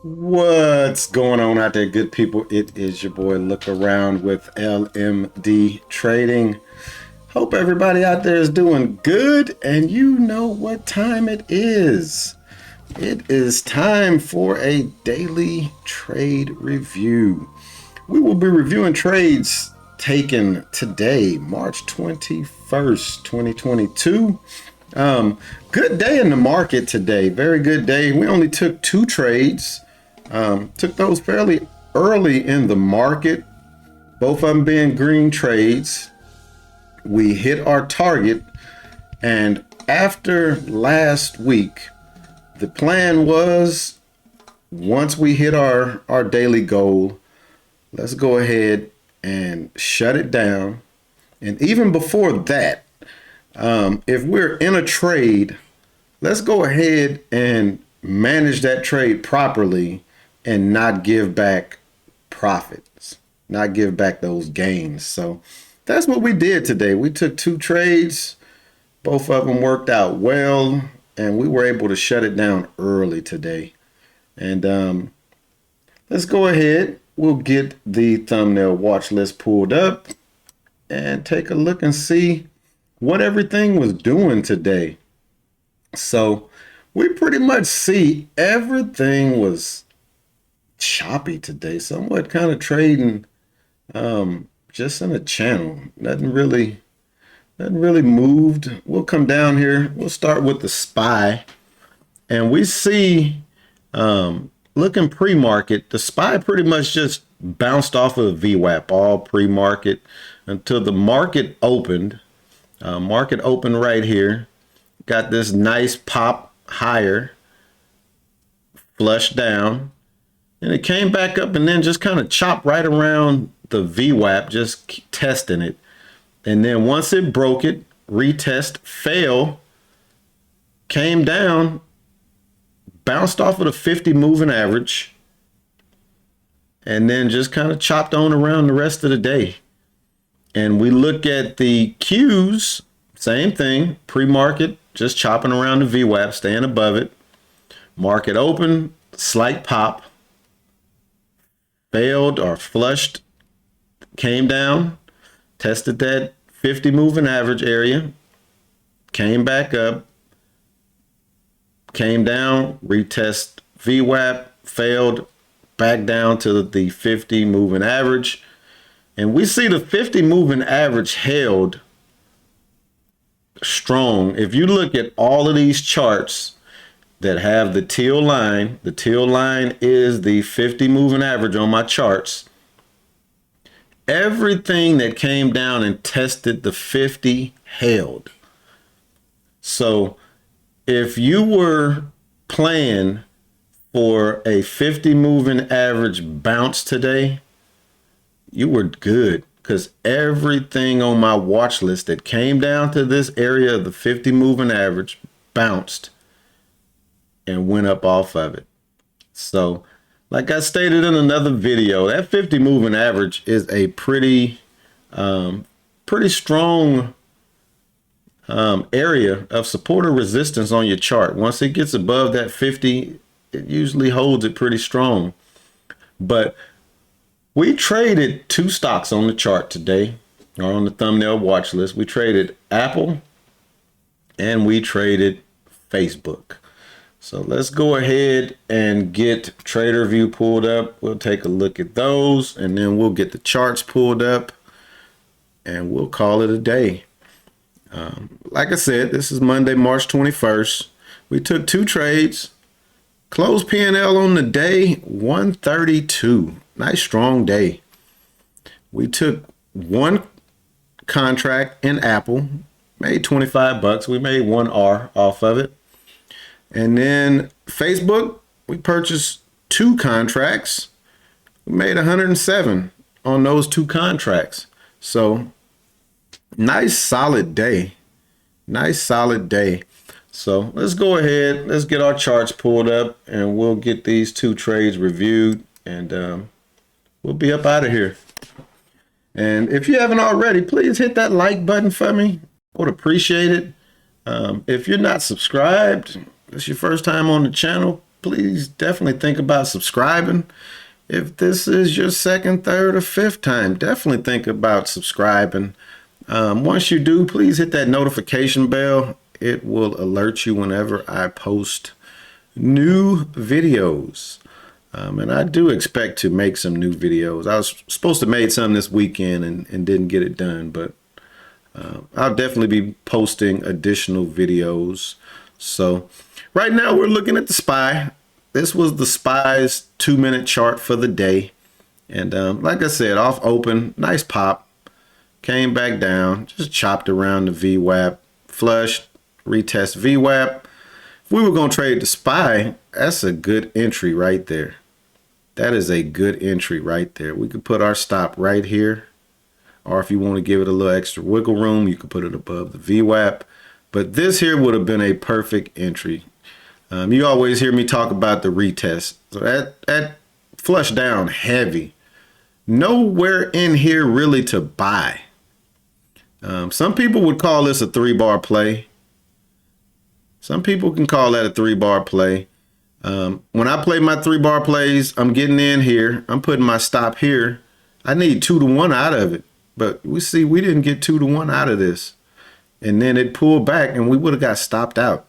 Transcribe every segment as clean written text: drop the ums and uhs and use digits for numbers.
What's going on out there, good people? It is your boy Look Around with LMD Trading. Hope everybody out there is doing good, and you know what time it is. It is time for a daily trade review. We will be reviewing trades taken today, March 21st, 2022. Good day in the market today. Very good day. We only took two trades. Took those fairly early in the market, both of them being green trades. We hit our target, and after last week, the plan was once we hit our daily goal, let's go ahead and shut it down. And even before that, if we're in a trade, let's go ahead and manage that trade properly and not give back profits, not give back those gains. So that's what we did today. We took two trades, both of them worked out well, and we were able to shut it down early today. And let's go ahead. We'll get the thumbnail watch list pulled up and take a look and see what everything was doing today. So we pretty much see everything was choppy today, somewhat kind of trading just in a channel. Nothing really moved. We'll come down here. We'll start with the SPY, and we see looking pre-market, the SPY pretty much just bounced off of VWAP all pre-market until the market opened. Market opened right here, got this nice pop higher, flushed down, and it came back up and then just kind of chopped right around the VWAP, just testing it. And then once it broke it, retest, fail, came down, bounced off of the 50 moving average, and then just kind of chopped on around the rest of the day. And we look at the Qs, same thing, pre-market, just chopping around the VWAP, staying above it. Market open, slight pop, failed or flushed, came down, tested that 50 moving average area, came back up, came down, retest VWAP, failed, back down to the 50 moving average. And we see the 50 moving average held strong. If you look at all of these charts that have the teal line is the 50 moving average on my charts. Everything that came down and tested the 50 held. So if you were playing for a 50 moving average bounce today, you were good, because everything on my watch list that came down to this area of the 50 moving average bounced and went up off of it. So like I stated in another video, that 50 moving average is a pretty strong area of support or resistance on your chart. Once it gets above that 50, it usually holds it pretty strong. But we traded two stocks on the chart today, or on the thumbnail watch list. We traded Apple and we traded Facebook. So let's go ahead and get Trader View pulled up. We'll take a look at those, and then we'll get the charts pulled up, and we'll call it a day. Like I said, this is Monday, March 21st. We took two trades. Closed P&L on the day, 132. Nice strong day. We took one contract in Apple, made 25 bucks. We made one R off of it. And then Facebook, we purchased two contracts. We made 107 on those two contracts. So nice solid day. Nice solid day. So let's go ahead. Let's get our charts pulled up, and we'll get these two trades reviewed, and we'll be up out of here. And if you haven't already, please hit that like button for me. I would appreciate it. If you're not subscribed, it's your first time on the channel, please definitely think about subscribing. If this is your second, third, or fifth time, definitely think about subscribing. Once you do, please hit that notification bell. It will alert you whenever I post new videos. And I do expect to make some new videos. I was supposed to make some this weekend and didn't get it done, but I'll definitely be posting additional videos. So right now we're looking at the SPY. This was the SPY's 2-minute chart for the day. And like I said, off open, nice pop. Came back down, just chopped around the VWAP, flushed, retest VWAP. If we were going to trade the SPY, that's a good entry right there. That is a good entry right there. We could put our stop right here. Or if you want to give it a little extra wiggle room, you could put it above the VWAP. But this here would have been a perfect entry. You always hear me talk about the retest. So that flushed down heavy. Nowhere in here really to buy. Some people would call this a 3-bar play. Some people can call that a 3-bar play. When I play my 3-bar plays, I'm getting in here. I'm putting my stop here. I need 2 to 1 out of it. But we see we didn't get 2 to 1 out of this. And then it pulled back and we would have got stopped out.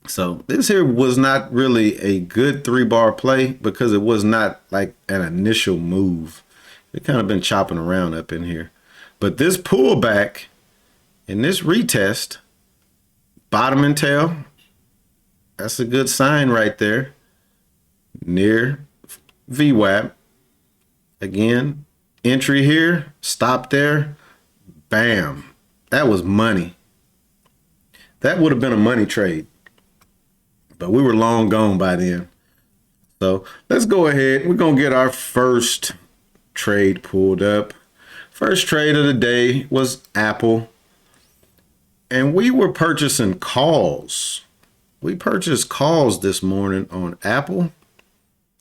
So this here was not really a good 3-bar play because it was not like an initial move. It kind of been chopping around up in here. But this pullback and this retest, bottom and tail, that's a good sign right there. Near VWAP. Again, entry here, stop there, bam. That was money. That would have been a money trade. But we were long gone by then. So let's go ahead. We're going to get our first trade pulled up. First trade of the day was Apple. And we were purchasing calls. We purchased calls this morning on Apple.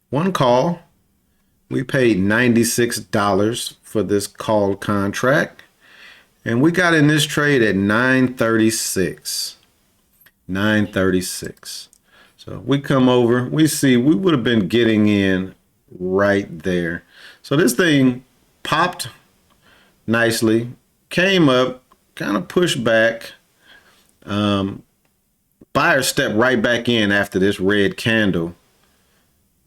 One call. We paid $96 for this call contract. And we got in this trade at 936. 936. So we come over, we see we would have been getting in right there. So this thing popped nicely, came up, kind of pushed back. Buyer stepped right back in after this red candle.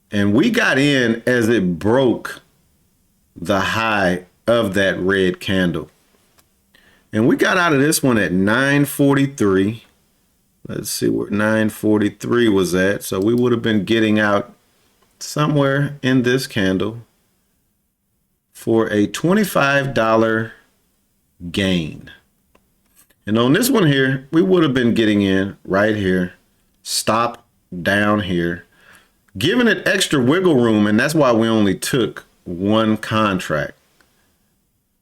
And we got in as it broke the high of that red candle. And we got out of this one at 943. Let's see where 943 was at. So we would have been getting out somewhere in this candle for a $25 gain. And on this one here, we would have been getting in right here, stop down here, giving it extra wiggle room. And that's why we only took one contract.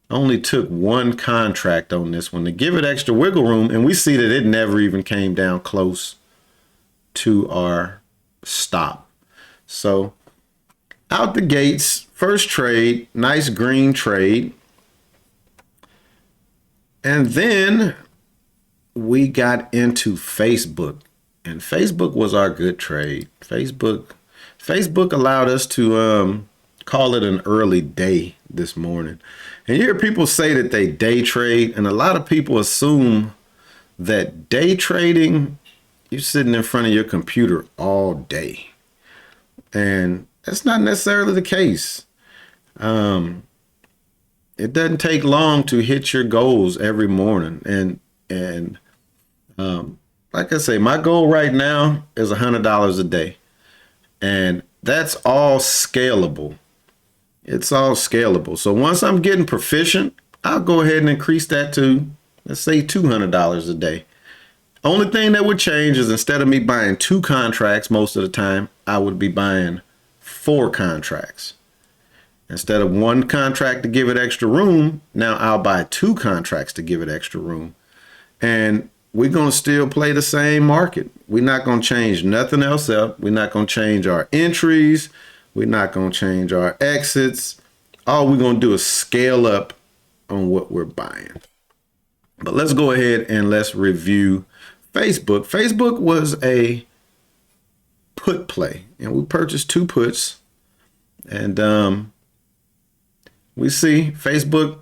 Only took one contract on this one to give it extra wiggle room. And we see that it never even came down close to our stop. So out the gates, first trade, nice green trade. And then we got into Facebook. And Facebook was our good trade. Facebook allowed us to call it an early day this morning. And you hear people say that they day trade, and a lot of people assume that day trading, you're sitting in front of your computer all day. And that's not necessarily the case. It doesn't take long to hit your goals every morning. And like I say, my goal right now is $100 a day. And that's all scalable. It's all scalable. So once I'm getting proficient, I'll go ahead and increase that to, let's say, $200 a day. Only thing that would change is instead of me buying 2 contracts most of the time, I would be buying 4 contracts. Instead of 1 contract to give it extra room, now I'll buy 2 contracts to give it extra room. And we're going to still play the same market. We're not going to change nothing else up. We're not going to change our entries. We're not going to change our exits. All we're going to do is scale up on what we're buying. But let's go ahead and let's review Facebook. Facebook was a put play, and we purchased 2 puts, and we see Facebook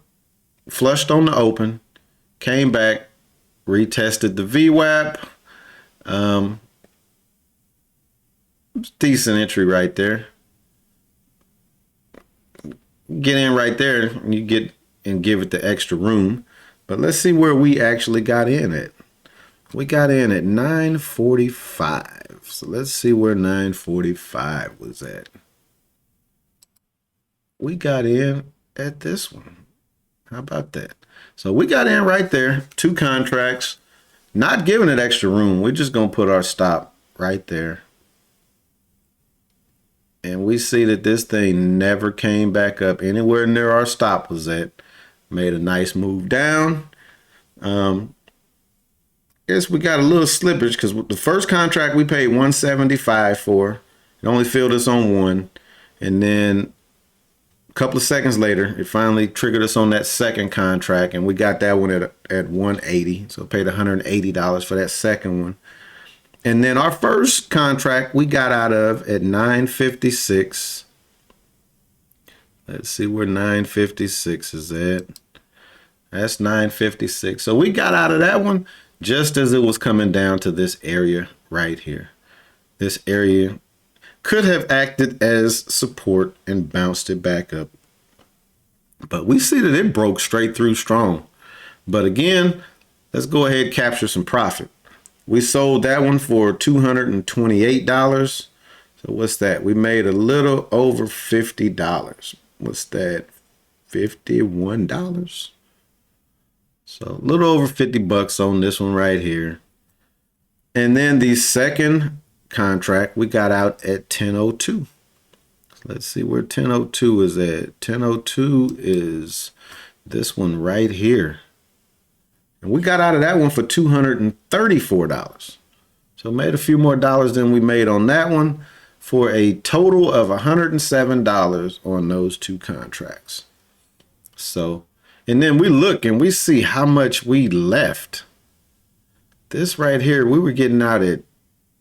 flushed on the open, came back, retested the VWAP. Decent entry right there. Get in right there, and you get and give it the extra room. But let's see where we actually got in at. We got in at 945. So let's see where 945 was at. We got in at this one. How about that? So we got in right there, 2 contracts, not giving it extra room. We're just going to put our stop right there. And we see that this thing never came back up anywhere near our stop was at. Made a nice move down. Guess we got a little slippage because the first contract we paid $175 for. It only filled us on 1. And then a couple of seconds later, it finally triggered us on that second contract, and we got that one at $180. So paid $180 for that second one. And then our first contract we got out of at 956. Let's see where 956 is at. That's 956. So we got out of that one just as it was coming down to this area right here. This area could have acted as support and bounced it back up. But we see that it broke straight through strong. But again, let's go ahead and capture some profit. We sold that one for $228. So what's that? We made a little over $50. What's that? $51. So a little over 50 bucks on this one right here. And then the second contract we got out at 1002. So let's see where 1002 is at. 1002 is this one right here. And we got out of that one for $234. So made a few more dollars than we made on that one for a total of $107 on those 2 contracts. So, and then we look and we see how much we left. This right here, we were getting out at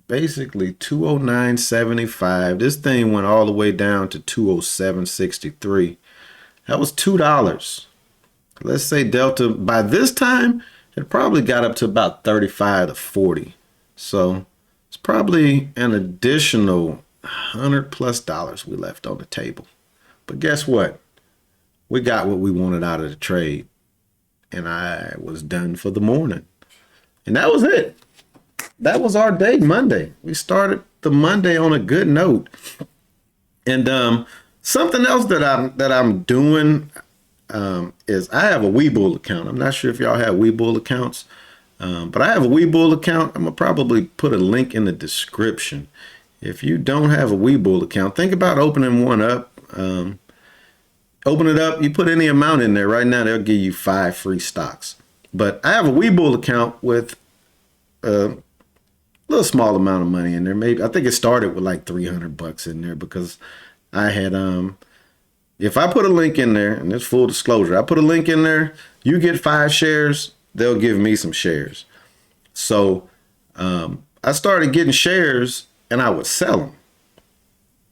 basically $209.75. This thing went all the way down to $207.63. That was $2. Let's say Delta, by this time, it probably got up to about 35 to 40. So it's probably an additional $100+ we left on the table. But guess what? We got what we wanted out of the trade. And I was done for the morning. And that was it. That was our day, Monday. We started the Monday on a good note. And something else that I'm doing is I have a Webull account. I'm not sure if y'all have Webull accounts, but I have a Webull account. I'm gonna probably put a link in the description. If you don't have a Webull account, think about opening one up. Open it up. You put any amount in there. Right now, they'll give you 5 free stocks. But I have a Webull account with a little small amount of money in there. Maybe I think it started with like $300 in there because I had if I put a link in there, and it's full disclosure, I put a link in there, you get 5 shares, they'll give me some shares. So I started getting shares and I would sell them.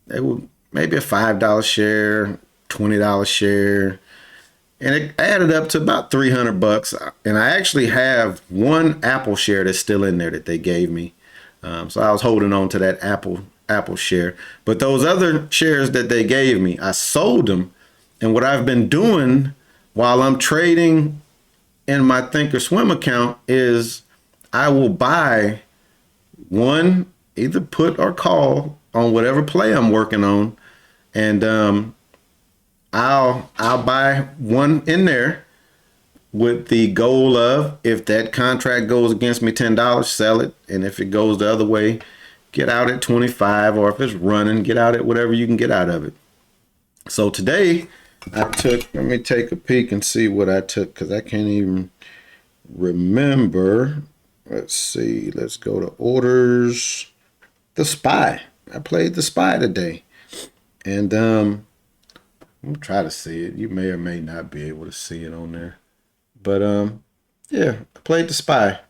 They were maybe a $5 share, $20 share, and it added up to about $300. And I actually have one Apple share that's still in there that they gave me. So I was holding on to that Apple share. But those other shares that they gave me, I sold them. And what I've been doing while I'm trading in my Thinkorswim account is I will buy one, either put or call on whatever play I'm working on. And I'll buy one in there with the goal of, if that contract goes against me $10, sell it. And if it goes the other way, get out at 25, or if it's running, get out at whatever you can get out of it. So today I took, let me take a peek and see what I took, because I can't even remember. Let's see, let's go to orders. The SPY. I played the SPY today. And I'm gonna try to see it. You may or may not be able to see it on there. But yeah, I played the SPY.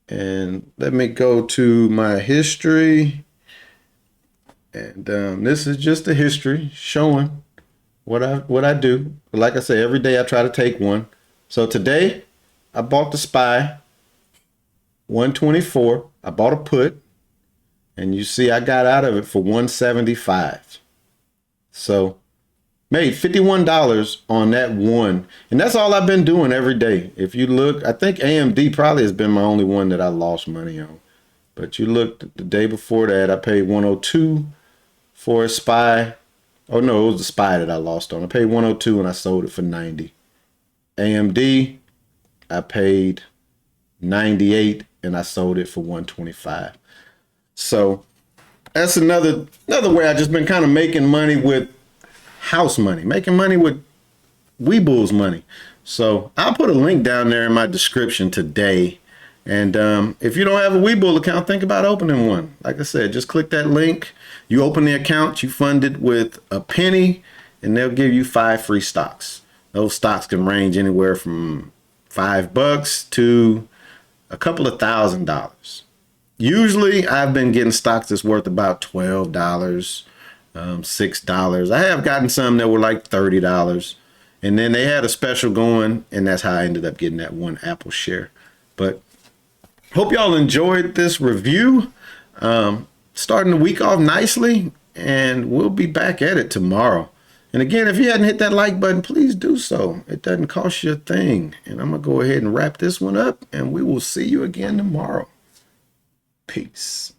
And let me go to my history. And this is just a history showing what I do. Like I say, every day I try to take one. So today I bought the SPY 124. I bought a put, and you see I got out of it for 175. So made $51 on that one. And that's all I've been doing every day. If you look, I think AMD probably has been my only one that I lost money on. But you look, the day before that, I paid 102 for a SPY. Oh no, it was the SPY that I lost on. I paid 102 and I sold it for 90. AMD, I paid 98 and I sold it for 125. So that's another way I've just been kind of making money with house money, making money with Webull's money. So I'll put a link down there in my description today. And if you don't have a Webull account, think about opening one. Like I said, just click that link. You open the account, you fund it with a penny, and they'll give you 5 free stocks. Those stocks can range anywhere from $5 to a couple of $1,000. Usually I've been getting stocks that's worth about $12, $6. I have gotten some that were like $30. And then they had a special going, and that's how I ended up getting that one Apple share. But hope y'all enjoyed this review. Starting the week off nicely, and we'll be back at it tomorrow. And again, if you hadn't hit that like button, please do so. It doesn't cost you a thing. And I'm going to go ahead and wrap this one up, and we will see you again tomorrow. Peace.